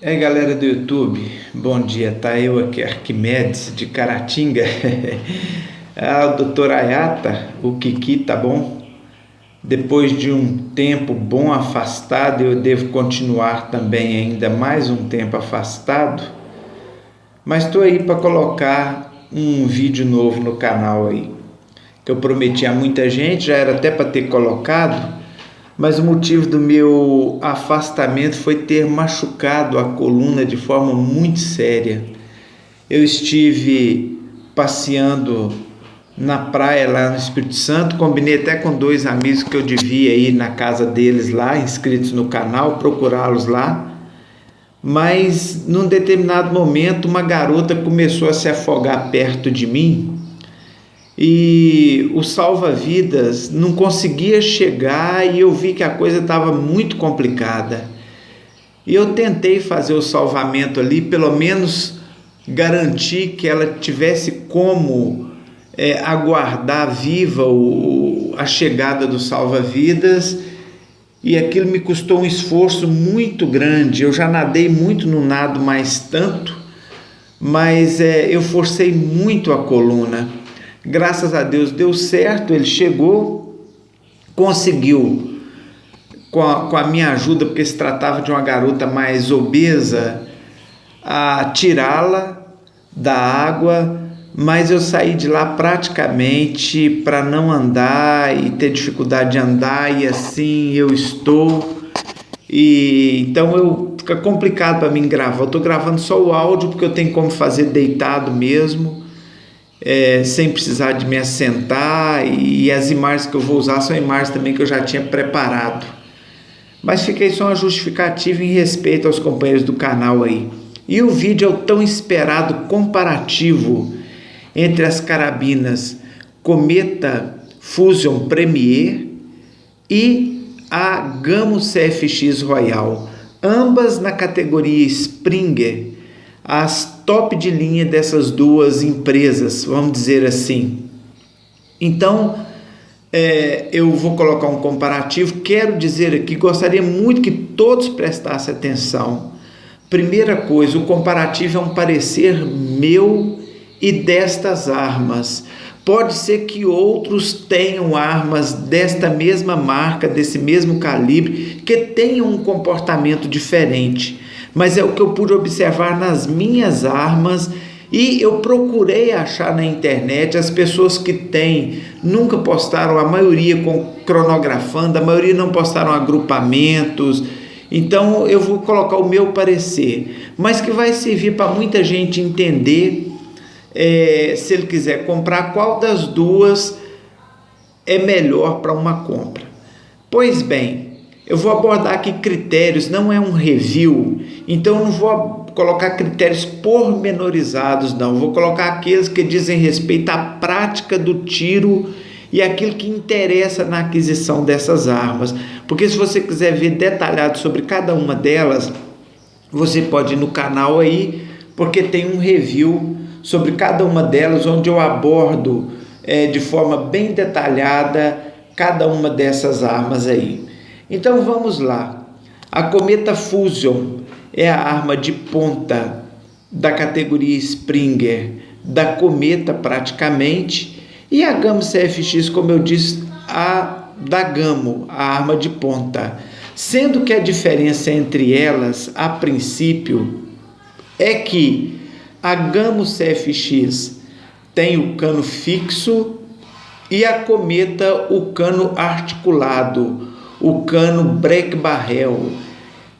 E aí galera do YouTube, bom dia, tá eu aqui, Arquimedes de Caratinga. O doutor Ayata, o Kiki, tá bom? Depois de um tempo bom afastado, eu devo continuar também ainda mais um tempo afastado, mas estou aí para colocar um vídeo novo no canal aí, que eu prometi a muita gente, já era até para ter colocado, mas o motivo do meu afastamento foi ter machucado a coluna de forma muito séria. Eu estive passeando na praia lá no Espírito Santo, combinei até com dois amigos que eu devia ir na casa deles lá, inscritos no canal, procurá-los lá, mas num determinado momento uma garota começou a se afogar perto de mim e o salva-vidas não conseguia chegar e eu vi que a coisa estava muito complicada. E eu tentei fazer o salvamento ali, pelo menos garantir que ela tivesse como aguardar viva a chegada do salva-vidas, e aquilo me custou um esforço muito grande. Eu já nadei muito no nado mais tanto, mas eu forcei muito a coluna. Graças a Deus deu certo, ele chegou, conseguiu, com a minha ajuda, porque se tratava de uma garota mais obesa, a tirá-la da água, mas eu saí de lá praticamente para não andar e ter dificuldade de andar, e assim eu estou. E então fica complicado para mim gravar. Eu estou gravando só o áudio porque eu tenho como fazer deitado mesmo, sem precisar de me assentar, e as imagens que eu vou usar são imagens também que eu já tinha preparado, mas fiquei só uma justificativa em respeito aos companheiros do canal aí. E o vídeo é o tão esperado comparativo entre as carabinas Cometa Fusion Premier e a Gamo CFX Royal, ambas na categoria Springer, as top de linha dessas duas empresas, vamos dizer assim. Então, eu vou colocar um comparativo. Quero dizer aqui, gostaria muito que todos prestassem atenção. Primeira coisa, o comparativo é um parecer meu e destas armas. Pode ser que outros tenham armas desta mesma marca, desse mesmo calibre, que tenham um comportamento diferente, mas é o que eu pude observar nas minhas armas, e eu procurei achar na internet. As pessoas que têm nunca postaram, a maioria cronografando, a maioria não postaram agrupamentos. Então eu vou colocar o meu parecer, mas que vai servir para muita gente entender, se ele quiser comprar, qual das duas é melhor para uma compra. Pois bem, eu vou abordar aqui critérios, não é um review, então eu não vou colocar critérios pormenorizados, não. Eu vou colocar aqueles que dizem respeito à prática do tiro e aquilo que interessa na aquisição dessas armas. Porque se você quiser ver detalhado sobre cada uma delas, você pode ir no canal aí, porque tem um review sobre cada uma delas, onde eu abordo de forma bem detalhada cada uma dessas armas aí. Então vamos lá. A Cometa Fusion é a arma de ponta da categoria Springer da Cometa praticamente, e a Gamo CFX, como eu disse, a da Gamo, a arma de ponta. Sendo que a diferença entre elas, a princípio, é que a Gamo CFX tem o cano fixo e a Cometa o cano articulado, o cano break barrel.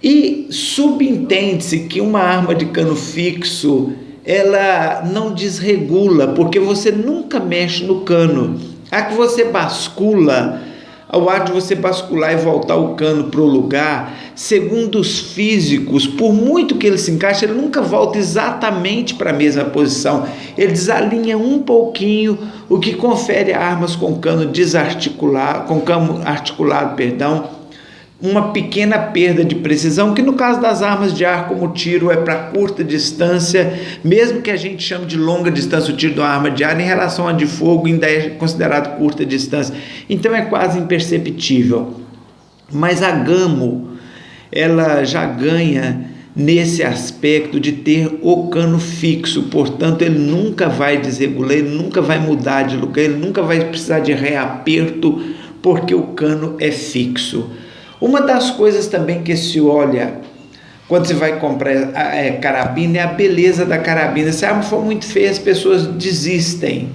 E subentende-se que uma arma de cano fixo, ela não desregula, porque você nunca mexe no cano. A que você bascula, ao ato de você bascular e voltar o cano para o lugar, segundo os físicos, por muito que ele se encaixe, ele nunca volta exatamente para a mesma posição. Ele desalinha um pouquinho, o que confere a armas com cano desarticulado, com cano articulado, uma pequena perda de precisão, que no caso das armas de ar, como o tiro é para curta distância, mesmo que a gente chame de longa distância o tiro de uma arma de ar, em relação a de fogo ainda é considerado curta distância, então é quase imperceptível. Mas a Gamo, ela já ganha nesse aspecto de ter o cano fixo, portanto ele nunca vai desregular, ele nunca vai mudar de lugar, ele nunca vai precisar de reaperto, porque o cano é fixo. Uma das coisas também que se olha quando você vai comprar carabina é a beleza da carabina. Se a arma for muito feia, as pessoas desistem.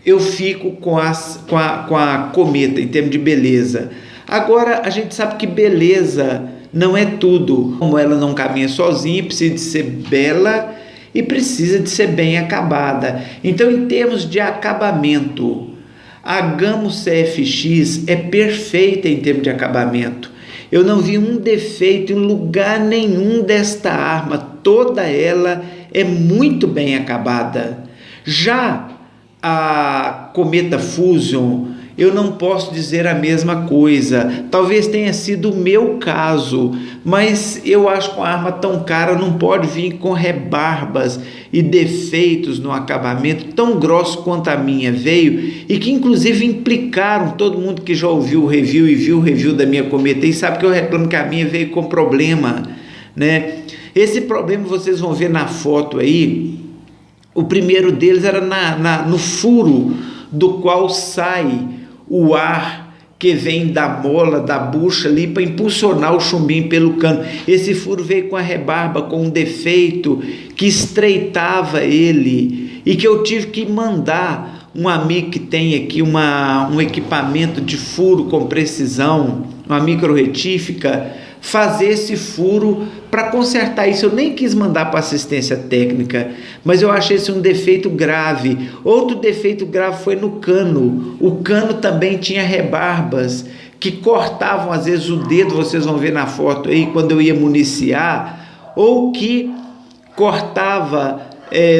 Eu fico com a cometa em termos de beleza. Agora, a gente sabe que beleza não é tudo. Como ela não caminha sozinha, precisa de ser bela e precisa de ser bem acabada. Então, em termos de acabamento, a Gamo CFX é perfeita em termos de acabamento. Eu não vi um defeito em lugar nenhum desta arma. Toda ela é muito bem acabada. Já a Cometa Fusion, eu não posso dizer a mesma coisa. Talvez tenha sido o meu caso, mas eu acho que uma arma tão cara não pode vir com rebarbas e defeitos no acabamento tão grosso quanto a minha veio, e que inclusive implicaram todo mundo que já ouviu o review e viu o review da minha Cometa e sabe que eu reclamo que a minha veio com problema, né? Esse problema vocês vão ver na foto aí. O primeiro deles era no furo do qual sai o ar que vem da mola, da bucha ali, para impulsionar o chumbinho pelo cano. Esse furo veio com a rebarba, com um defeito que estreitava ele, e que eu tive que mandar um amigo que tem aqui um equipamento de furo com precisão, uma micro-retífica, fazer esse furo para consertar isso. Eu nem quis mandar para assistência técnica, mas eu achei esse um defeito grave. Outro defeito grave foi no cano. O cano também tinha rebarbas que cortavam às vezes o dedo, vocês vão ver na foto aí, quando eu ia municiar, ou que cortava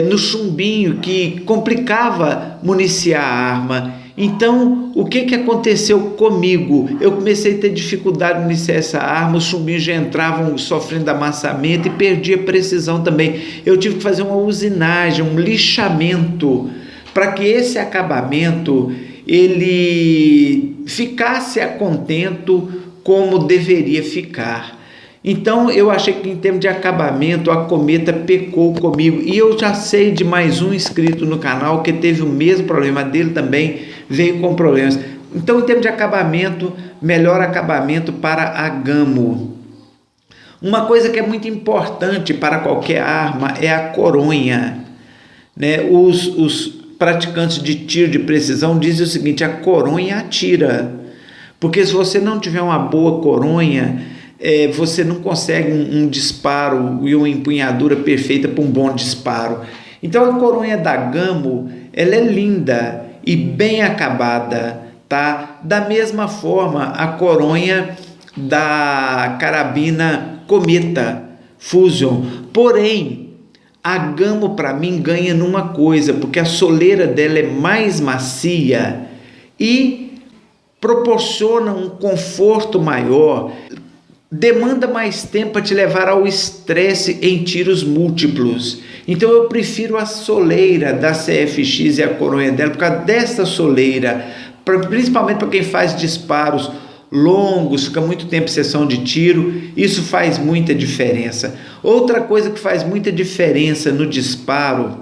no chumbinho, que complicava municiar a arma. Então, o que aconteceu comigo? Eu comecei a ter dificuldade em municiar essa arma, os chumbinhos já entravam sofrendo amassamento e perdia precisão também. Eu tive que fazer uma usinagem, um lixamento, para que esse acabamento ele ficasse a contento como deveria ficar. Então eu achei que em termos de acabamento a Cometa pecou comigo, e eu já sei de mais um inscrito no canal que teve o mesmo problema, dele também veio com problemas. Então, em termos de acabamento, melhor acabamento para a Gamo. Uma coisa que é muito importante para qualquer arma é a coronha, né? Os praticantes de tiro de precisão dizem o seguinte: a coronha atira, porque se você não tiver uma boa coronha, você não consegue um disparo e uma empunhadura perfeita para um bom disparo. Então a coronha da Gamo, ela é linda e bem acabada, tá? Da mesma forma a coronha da carabina Cometa Fusion. Porém, a Gamo para mim ganha numa coisa, porque a soleira dela é mais macia e proporciona um conforto maior. Demanda mais tempo para te levar ao estresse em tiros múltiplos. Então eu prefiro a soleira da CFX e a coronha dela, por causa dessa soleira, principalmente para quem faz disparos longos, fica muito tempo em sessão de tiro, isso faz muita diferença. Outra coisa que faz muita diferença no disparo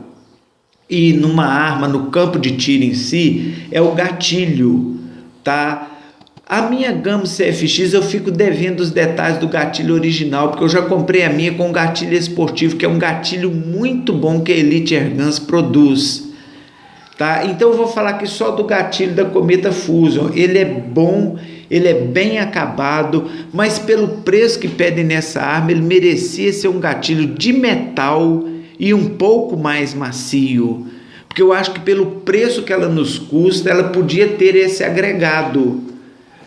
e numa arma, no campo de tiro em si, é o gatilho, tá? A minha Gamo CFX eu fico devendo os detalhes do gatilho original, porque eu já comprei a minha com um gatilho esportivo, que é um gatilho muito bom que a Elite Airguns produz, tá? Então eu vou falar aqui só do gatilho da Cometa Fusion. Ele é bom, ele é bem acabado, mas pelo preço que pedem nessa arma, ele merecia ser um gatilho de metal e um pouco mais macio, porque eu acho que pelo preço que ela nos custa, ela podia ter esse agregado.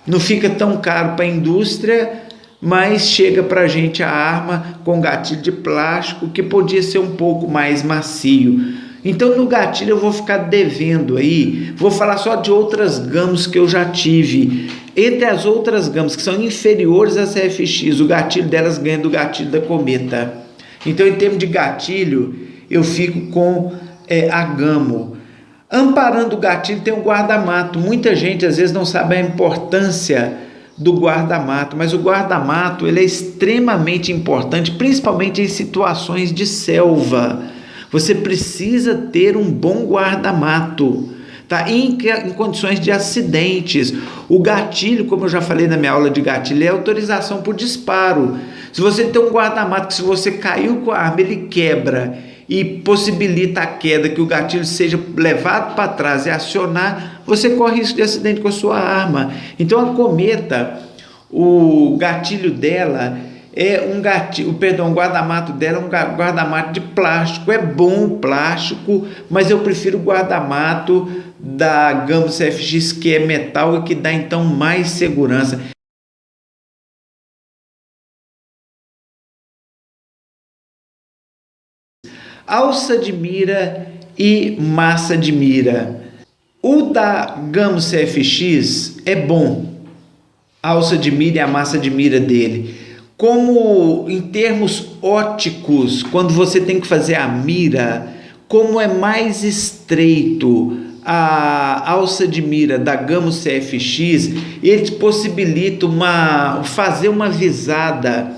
Não fica tão caro para a indústria, mas chega para a gente a arma com gatilho de plástico que podia ser um pouco mais macio. Então no gatilho eu vou ficar devendo aí, vou falar só de outras Gamos que eu já tive. Entre as outras Gamos que são inferiores à CFX, o gatilho delas ganha do gatilho da Cometa. Então em termos de gatilho eu fico com a Gamo. Amparando o gatilho tem um guarda-mato. Muita gente às vezes não sabe a importância do guarda-mato, mas o guarda-mato ele é extremamente importante, principalmente em situações de selva. Você precisa ter um bom guarda-mato, tá? Em condições de acidentes. O gatilho, como eu já falei na minha aula de gatilho, é autorização por disparo. Se você tem um guarda-mato que se você caiu com a arma, ele quebra e possibilita a queda, que o gatilho seja levado para trás e acionar, você corre risco de acidente com a sua arma. Então a cometa, o gatilho dela é um gatilho, perdão, o guarda-mato dela é um guarda-mato de plástico. É bom o plástico, mas eu prefiro o guarda-mato da Gama CFX, que é metal e que dá então mais segurança. Alça de mira e massa de mira. O da Gama CFX é bom, a alça de mira e a massa de mira dele. Como em termos óticos, quando você tem que fazer a mira, como é mais estreito a alça de mira da Gama CFX, ele possibilita fazer uma visada,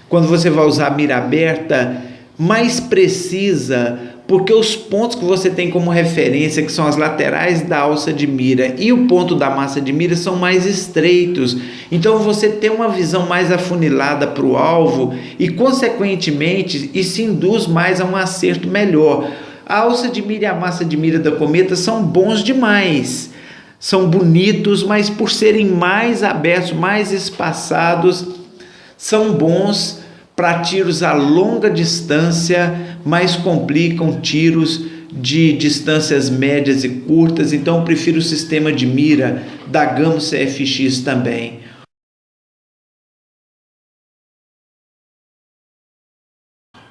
quando você vai usar a mira aberta, mais precisa, porque os pontos que você tem como referência, que são as laterais da alça de mira e o ponto da massa de mira, são mais estreitos. Então você tem uma visão mais afunilada para o alvo e, consequentemente, isso induz mais a um acerto melhor. A alça de mira e a massa de mira da cometa são bons demais, são bonitos, mas por serem mais abertos, mais espaçados, são bons para tiros a longa distância, mas complicam tiros de distâncias médias e curtas. Então eu prefiro o sistema de mira da Gama CFX também.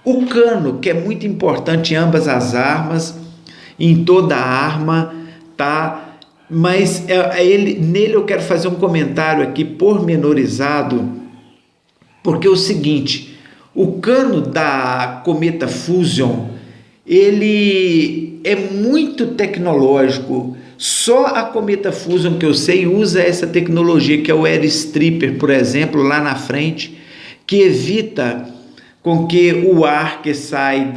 O cano, que é muito importante em ambas as armas, em toda a arma, tá? Mas nele eu quero fazer um comentário aqui pormenorizado, porque é o seguinte: o cano da Cometa Fusion, ele é muito tecnológico. Só a Cometa Fusion que eu sei usa essa tecnologia, que é o Air Stripper, por exemplo, lá na frente, que evita com que o ar que sai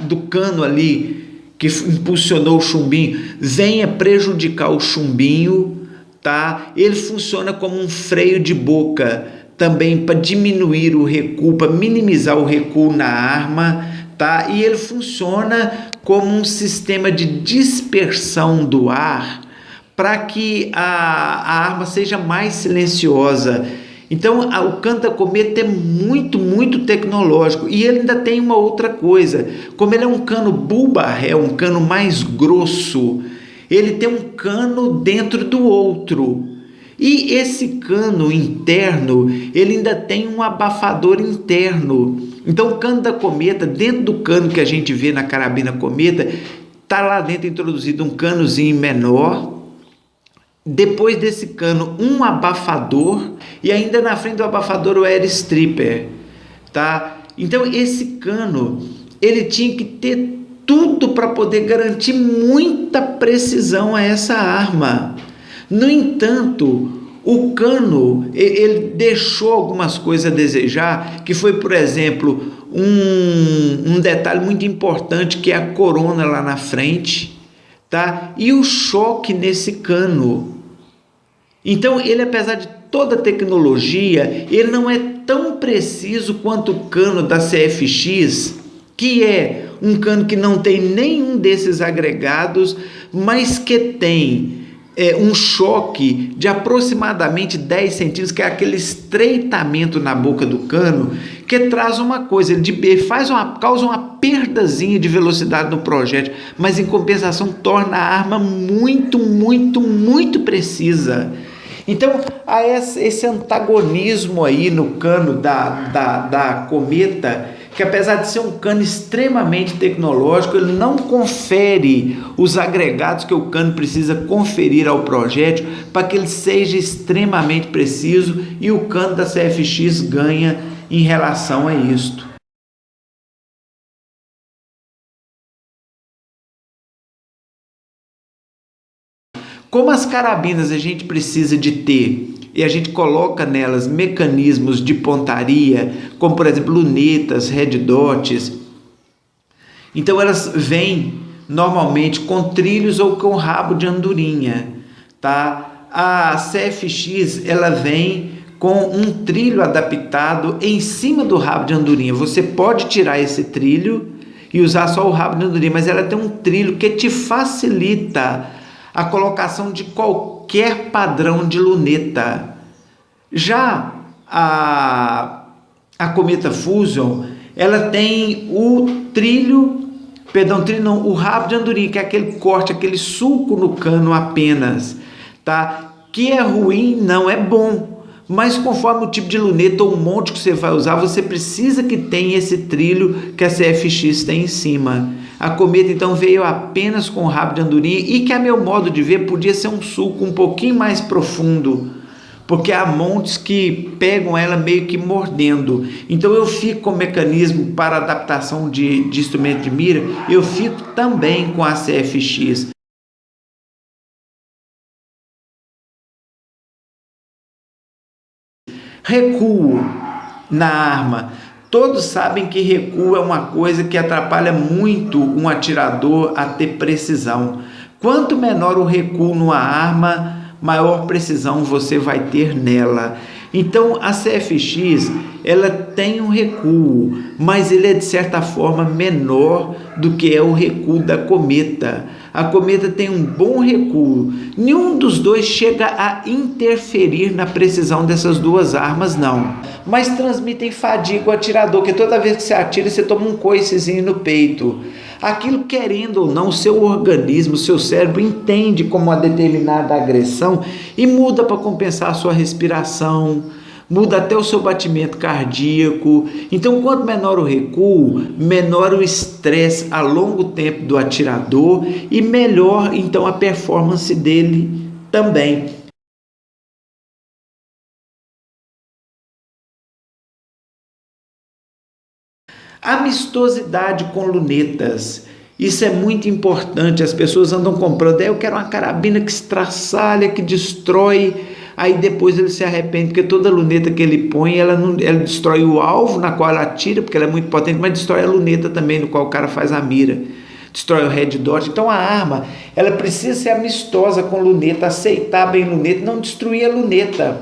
do cano ali, que impulsionou o chumbinho, venha prejudicar o chumbinho, tá? Ele funciona como um freio de boca, também para diminuir o recuo, para minimizar o recuo na arma, tá? E ele funciona como um sistema de dispersão do ar para que a arma seja mais silenciosa. Então o cano da cometa é muito tecnológico, e ele ainda tem uma outra coisa: como ele é um cano bull barrel, um cano mais grosso, ele tem um cano dentro do outro. E esse cano interno, ele ainda tem um abafador interno. Então o cano da cometa, dentro do cano que a gente vê na carabina cometa, está lá dentro introduzido um canozinho menor. Depois desse cano, um abafador, e ainda na frente do abafador o Air Stripper, tá? Então esse cano, ele tinha que ter tudo para poder garantir muita precisão a essa arma. No entanto, o cano, ele deixou algumas coisas a desejar, que foi, por exemplo, um detalhe muito importante, que é a corona lá na frente, tá? E o choque nesse cano. Então ele, apesar de toda a tecnologia, ele não é tão preciso quanto o cano da CFX, que é um cano que não tem nenhum desses agregados, mas que tem um choque de aproximadamente 10 centímetros, que é aquele estreitamento na boca do cano, que traz uma coisa, ele causa uma perdazinha de velocidade no projétil, mas em compensação torna a arma muito precisa. Então há esse antagonismo aí no cano da cometa, que apesar de ser um cano extremamente tecnológico, ele não confere os agregados que o cano precisa conferir ao projétil para que ele seja extremamente preciso, e o cano da CFX ganha em relação a isto. Como as carabinas a gente precisa de ter, e a gente coloca nelas mecanismos de pontaria, como por exemplo lunetas, red dots, então elas vêm normalmente com trilhos ou com rabo de andorinha, tá? A CFX ela vem com um trilho adaptado em cima do rabo de andorinha. Você pode tirar esse trilho e usar só o rabo de andorinha, mas ela tem um trilho que te facilita a colocação de qualquer padrão de luneta. Já a Cometa Fusion, ela tem o trilho não, o rabo de andorinha, que é aquele corte, aquele sulco no cano apenas, tá? Que é ruim, não é bom, mas conforme o tipo de luneta ou monte que você vai usar, você precisa que tenha esse trilho que a CFX tem em cima. A Cometa então veio apenas com o rabo de andorinha e que, a meu modo de ver, podia ser um sulco um pouquinho mais profundo, porque há montes que pegam ela meio que mordendo. Então eu fico com o mecanismo para adaptação de instrumento de mira, eu fico também com a CFX. Recuo na arma. Todos sabem que recuo é uma coisa que atrapalha muito um atirador a ter precisão. Quanto menor o recuo numa arma, maior precisão você vai ter nela. Então a CFX ela tem um recuo, mas ele é de certa forma menor do que é o recuo da Cometa. A Cometa tem um bom recuo. Nenhum dos dois chega a interferir na precisão dessas duas armas, não. Mas transmitem fadiga ao atirador, que toda vez que você atira, você toma um coicezinho no peito. Aquilo, querendo ou não, o seu organismo, o seu cérebro entende como uma determinada agressão e muda para compensar a sua respiração, muda até o seu batimento cardíaco. Então, quanto menor o recuo, menor o estresse a longo tempo do atirador e melhor, então, a performance dele também. Amistosidade com lunetas. Isso é muito importante. As pessoas andam comprando, eu quero uma carabina que estraçalha, que destrói. Aí depois ele se arrepende, porque toda luneta que ele põe, ela destrói o alvo na qual ela atira, porque ela é muito potente, mas destrói a luneta também, no qual o cara faz a mira. Destrói o red dot. Então a arma, ela precisa ser amistosa com luneta, aceitar bem luneta, não destruir a luneta.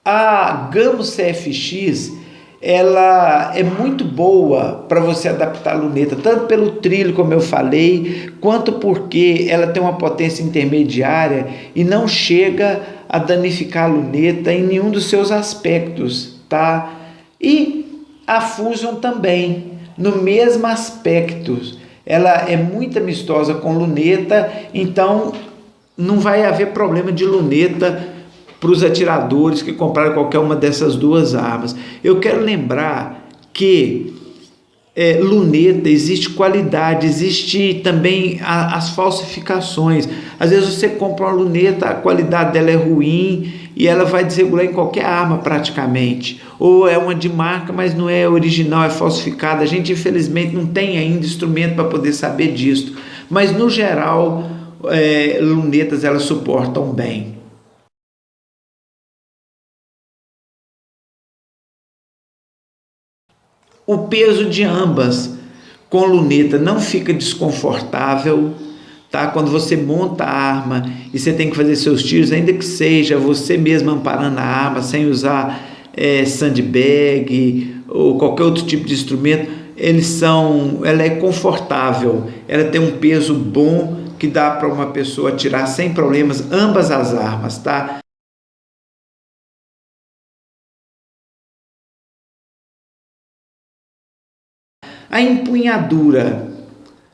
A Gamo CFX, ela é muito boa para você adaptar a luneta, tanto pelo trilho, como eu falei, quanto porque ela tem uma potência intermediária e não chega a danificar a luneta em nenhum dos seus aspectos, tá? E a Fusion também, no mesmo aspecto, ela é muito amistosa com luneta, então não vai haver problema de luneta para os atiradores que compraram qualquer uma dessas duas armas. Eu quero lembrar que luneta, existe qualidade, existe também as falsificações. Às vezes você compra uma luneta, a qualidade dela é ruim e ela vai desregular em qualquer arma praticamente. Ou é uma de marca, mas não é original, é falsificada. A gente infelizmente não tem ainda instrumento para poder saber disso. Mas no geral, lunetas elas suportam bem. O peso de ambas com luneta não fica desconfortável, tá? Quando você monta a arma e você tem que fazer seus tiros, ainda que seja você mesmo amparando a arma, sem usar sandbag ou qualquer outro tipo de instrumento, ela é confortável, ela tem um peso bom que dá para uma pessoa atirar sem problemas ambas as armas, tá? A empunhadura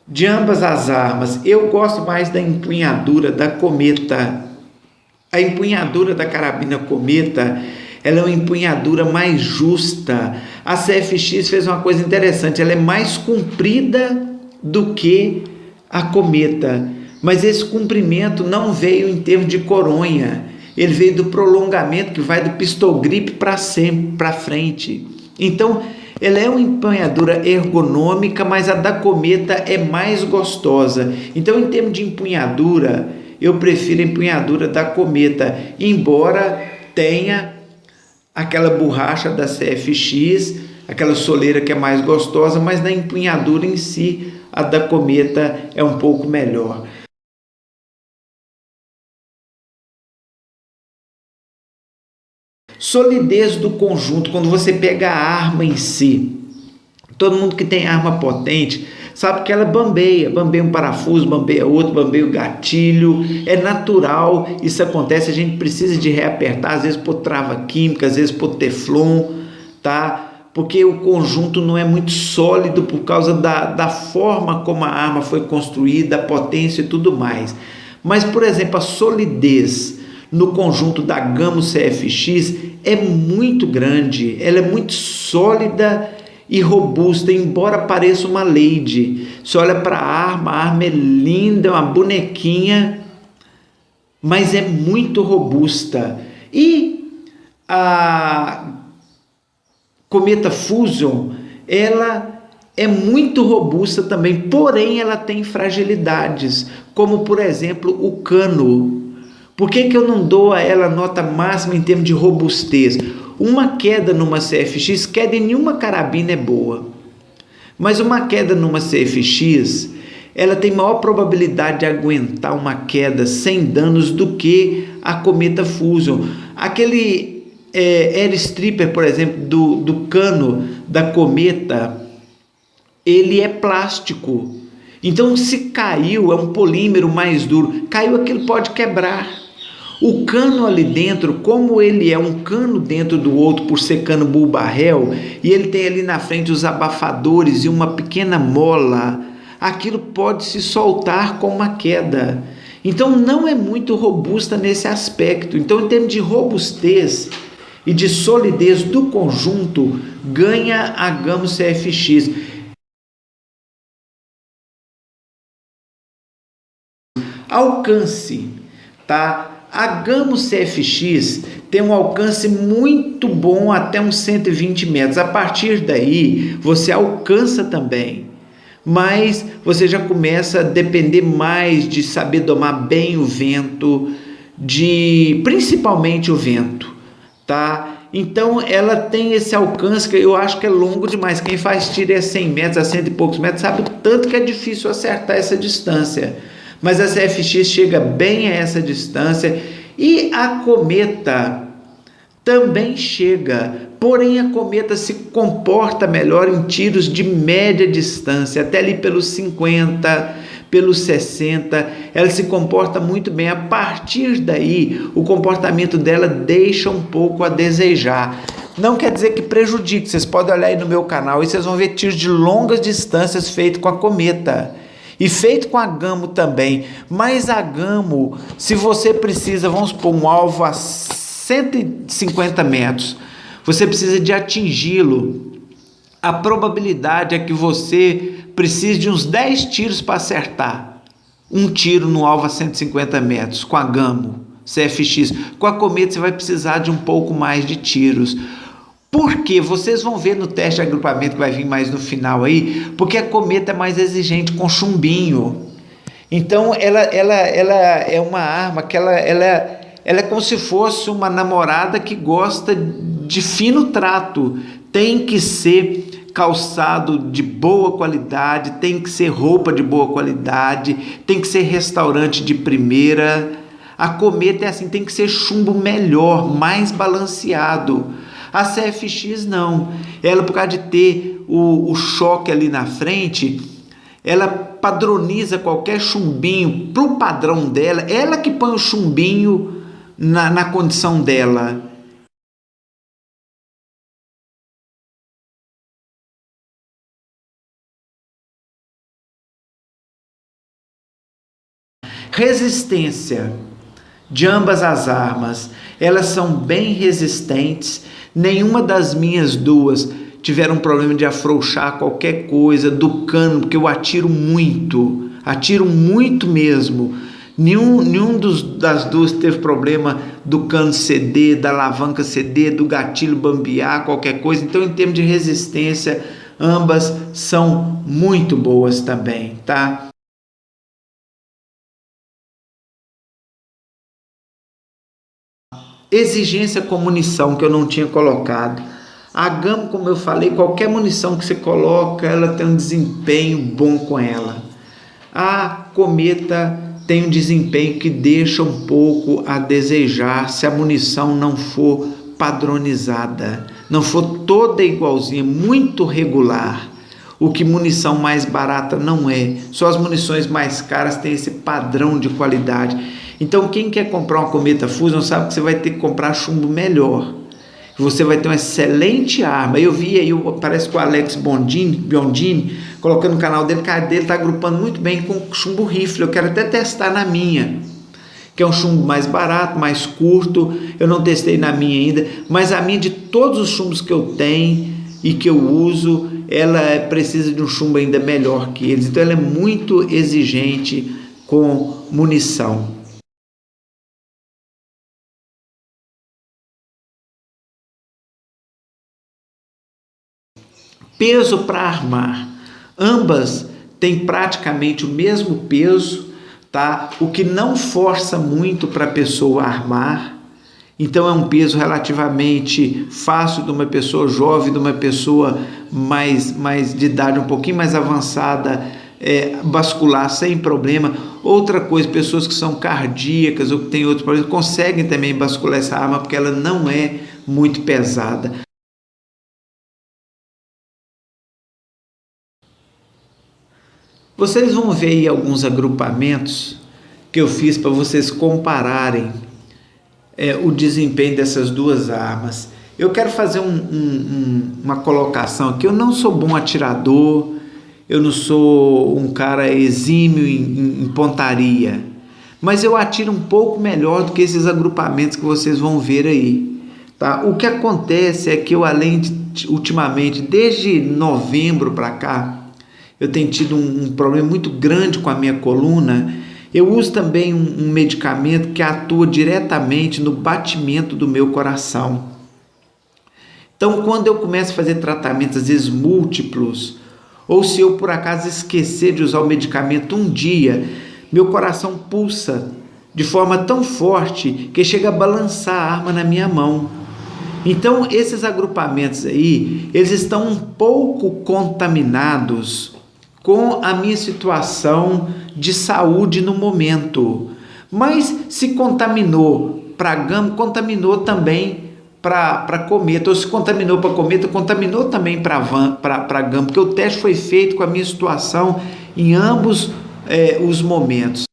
de ambas as armas, eu gosto mais da empunhadura da Cometa. A empunhadura da carabina Cometa, ela é uma empunhadura mais justa. A CFX fez uma coisa interessante, ela é mais comprida do que a Cometa, mas esse comprimento não veio em termos de coronha, ele veio do prolongamento que vai do pistol grip para frente. Então, ela é uma empunhadura ergonômica, mas a da Cometa é mais gostosa. Então, em termos de empunhadura, eu prefiro a empunhadura da Cometa, embora tenha aquela borracha da CFX, aquela soleira que é mais gostosa, mas na empunhadura em si, a da Cometa é um pouco melhor. Solidez do conjunto, quando você pega a arma em si. Todo mundo que tem arma potente sabe que ela bambeia um parafuso, bambeia outro, bambeia o gatilho. É natural, isso acontece, a gente precisa de reapertar, às vezes por trava química, às vezes por teflon, tá? Porque o conjunto não é muito sólido por causa da forma como a arma foi construída, a potência e tudo mais. Mas, por exemplo, a solidez no conjunto da Gamo CFX é muito grande, ela é muito sólida e robusta, embora pareça uma Lady. Você olha para a arma é linda, é uma bonequinha, mas é muito robusta. E a Cometa Fusion, ela é muito robusta também, porém ela tem fragilidades, como por exemplo o cano. Por que eu não dou a ela nota máxima em termos de robustez? Uma queda numa CFX, queda em nenhuma carabina é boa, mas uma queda numa CFX, ela tem maior probabilidade de aguentar uma queda sem danos do que a Cometa Fusion. Aquele Airstripper, por exemplo, do cano da Cometa, ele é plástico, então se caiu, é um polímero mais duro, caiu, aquilo pode quebrar. O cano ali dentro, como ele é um cano dentro do outro por ser cano bull barrel, e ele tem ali na frente os abafadores e uma pequena mola, aquilo pode se soltar com uma queda. Então não é muito robusta nesse aspecto. Então, em termos de robustez e de solidez do conjunto, ganha a Gamo CFX. Alcance, tá? A Gamo CFX tem um alcance muito bom até uns 120 metros. A partir daí, você alcança também, mas você já começa a depender mais de saber domar bem o vento, principalmente o vento, tá? Então, ela tem esse alcance que eu acho que é longo demais. Quem faz tiro a 100 metros, a 100 e poucos metros, sabe o tanto que é difícil acertar essa distância. Mas a CFX chega bem a essa distância e a Cometa também chega, porém a Cometa se comporta melhor em tiros de média distância, até ali pelos 50, pelos 60, ela se comporta muito bem. A partir daí, o comportamento dela deixa um pouco a desejar. Não quer dizer que prejudique, vocês podem olhar aí no meu canal e vocês vão ver tiros de longas distâncias feitos com a Cometa. E feito com a Gamo também, mas a Gamo, se você precisa, vamos supor, um alvo a 150 metros, você precisa de atingi-lo, a probabilidade é que você precise de uns 10 tiros para acertar um tiro no alvo a 150 metros com a Gamo CFX. Com a Cometa você vai precisar de um pouco mais de tiros. Porque vocês vão ver no teste de agrupamento que vai vir mais no final aí, porque a Cometa é mais exigente com chumbinho. Então ela é uma arma que ela é como se fosse uma namorada que gosta de fino trato. Tem que ser calçado de boa qualidade, tem que ser roupa de boa qualidade, tem que ser restaurante de primeira. A Cometa é assim, tem que ser chumbo melhor, mais balanceado. A CFX não, ela por causa de ter o choque ali na frente, ela padroniza qualquer chumbinho para o padrão dela, ela que põe o chumbinho na condição dela. Resistência de ambas as armas, elas são bem resistentes. Nenhuma das minhas duas tiveram problema de afrouxar qualquer coisa do cano, porque eu atiro muito mesmo. Nenhum das duas teve problema do cano ceder, da alavanca ceder, do gatilho bambear, qualquer coisa. Então, em termos de resistência, ambas são muito boas também, tá? exigência com munição que eu não tinha colocado. A Gamo, como eu falei, qualquer munição que você coloca, ela tem um desempenho bom com ela. A Cometa tem um desempenho que deixa um pouco a desejar se a munição não for padronizada, não for toda igualzinha, muito regular. O que munição mais barata não é. Só as munições mais caras têm esse padrão de qualidade. Então quem quer comprar uma Cometa Fusion sabe que você vai ter que comprar chumbo melhor. Você vai ter uma excelente arma. Eu vi aí, parece que o Alex Biondini, colocando no canal dele, cara, dele está agrupando muito bem com chumbo rifle. Eu quero até testar na minha, que é um chumbo mais barato, mais curto. Eu não testei na minha ainda, mas a minha, de todos os chumbos que eu tenho e que eu uso, ela precisa de um chumbo ainda melhor que eles. Então ela é muito exigente com munição. Peso para armar, ambas têm praticamente o mesmo peso, tá? O que não força muito para a pessoa armar. Então é um peso relativamente fácil de uma pessoa jovem, de uma pessoa mais de idade um pouquinho mais avançada, bascular sem problema. Outra coisa, pessoas que são cardíacas ou que têm outros problemas conseguem também bascular essa arma porque ela não é muito pesada. Vocês vão ver aí alguns agrupamentos que eu fiz para vocês compararem o desempenho dessas duas armas. Eu quero fazer uma colocação aqui. Eu não sou bom atirador, eu não sou um cara exímio em pontaria, mas eu atiro um pouco melhor do que esses agrupamentos que vocês vão ver aí. Tá? O que acontece é que eu, ultimamente, desde novembro para cá, eu tenho tido um problema muito grande com a minha coluna. Eu uso também um medicamento que atua diretamente no batimento do meu coração. Então, quando eu começo a fazer tratamentos, às vezes múltiplos, ou se eu por acaso esquecer de usar o medicamento um dia, meu coração pulsa de forma tão forte que chega a balançar a arma na minha mão. Então, esses agrupamentos aí, eles estão um pouco contaminados com a minha situação de saúde no momento. Mas se contaminou para Gamo, contaminou também para Cometa, ou se contaminou para Cometa, contaminou também para Gamo, porque o teste foi feito com a minha situação em ambos os momentos.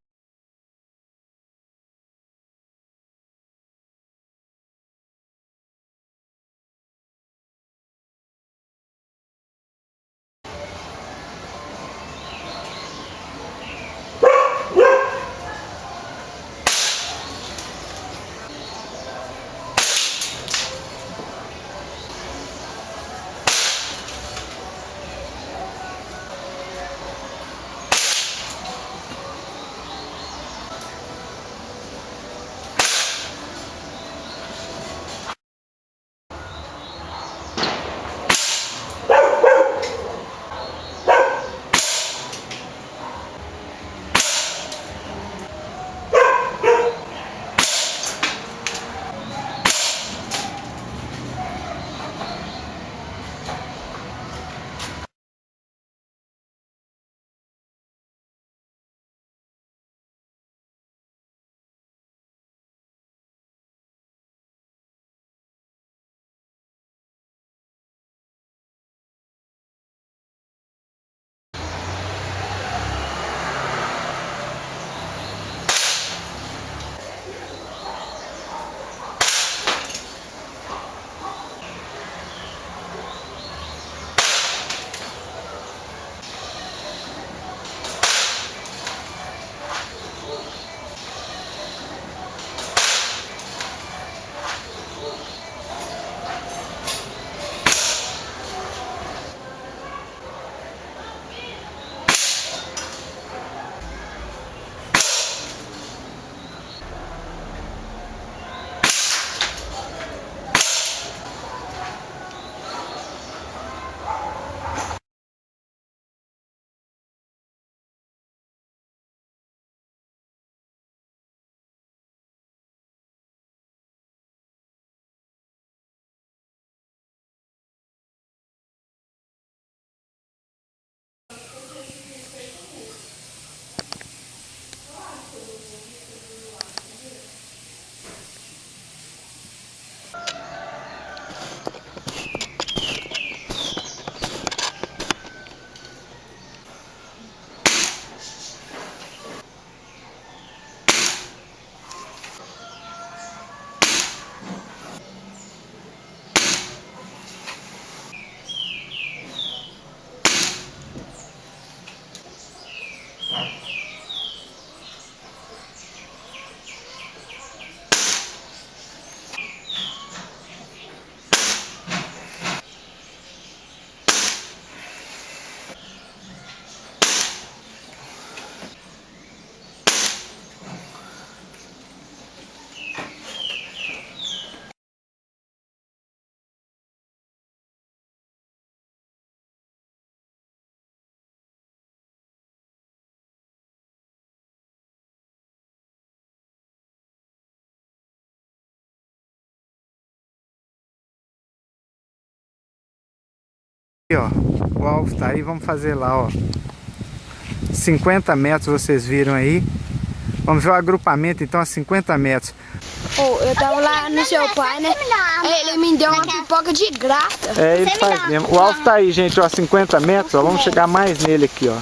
Aqui, ó, o alvo tá aí, vamos fazer lá, ó. 50 metros vocês viram aí. Vamos ver o agrupamento então a 50 metros. Eu tava lá no seu pai, né? Ele me deu uma pipoca de graça. É, ele faz mesmo. O alvo tá aí, gente, ó, 50 metros, ó. Vamos chegar mais nele aqui, ó.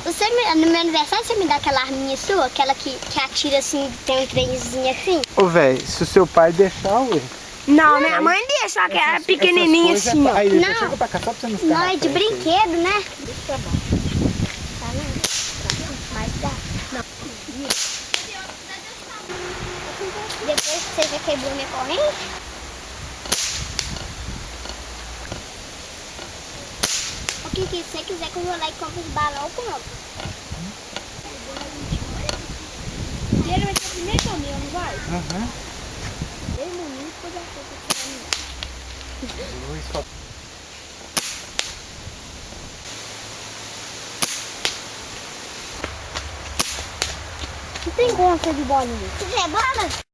No meu aniversário você me dá aquela arminha sua, aquela que atira assim, tem um trenzinho assim? Ô, velho, se o seu pai deixar, ué. Não, minha mãe deixa, só que era pequenininha assim, ó. Aí, Não. chega pra cá, só pra você não ficar. Não, é de brinquedo, né? Mas dá. Depois que você já quebrou minha corrente? O que se você quiser que eu vou lá e compro os balão, eu compro. Ele vai ser o primeiro caminho, não vai? Aham. Eu no mínimo, depois eu vou Não tem conta de bolinha. Você quer bola?